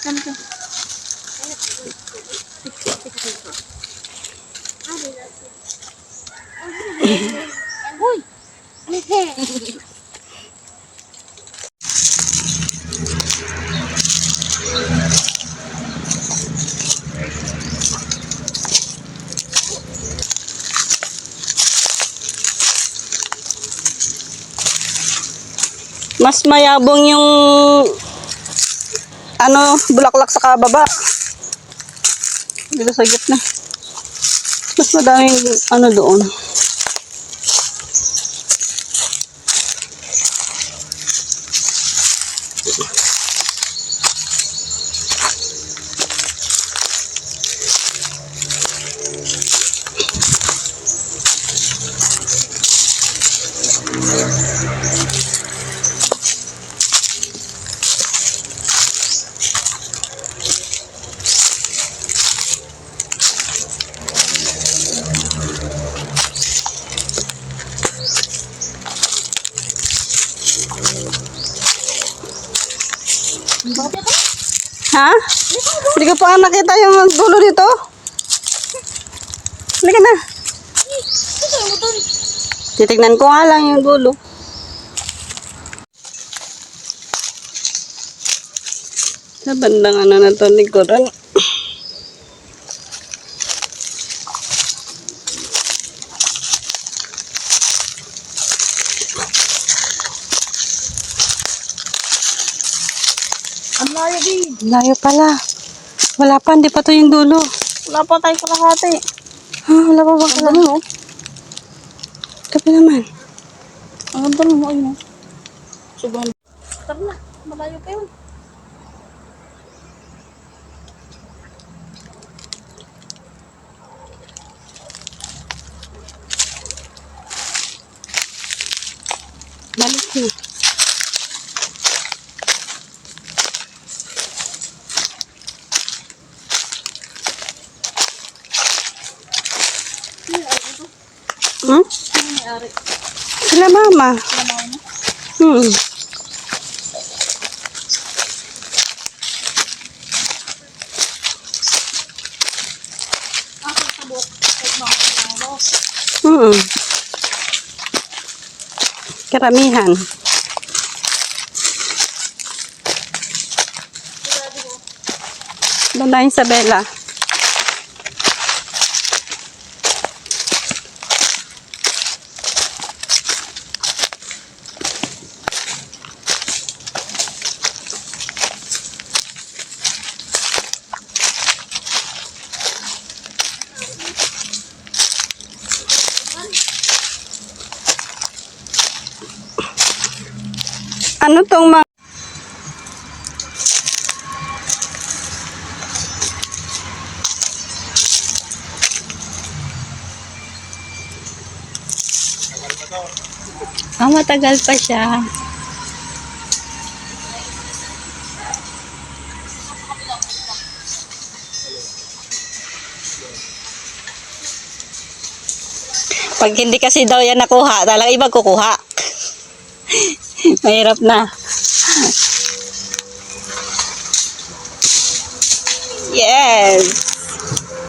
Uy! Mas mayabong yung bulaklak sa kababa. Dito sa gitna. Mas madaming doon. Ha? Hindi ko pa nakita yung dulo dito. Halika na. Titignan ko nga lang yung dulo. Sa bandang na to, likuran. Ang layo din. Layo pala. Wala pa, hindi pa to yung dulo. Wala pa tayo kalahati. Ha, wala pa ba kalahati? Ano? Kapi naman. Ang ganda mo, ayun. Sobrang. Tara na, malayo pa yun. Balik na. Hmm? Sila mama. Hmm. Hmm. Karamihan. Doon na Isabela. Ano tong mga matagal pa siya. Pag hindi kasi daw yan nakuha, talagang iba kukuha. Mahirap na. Yes!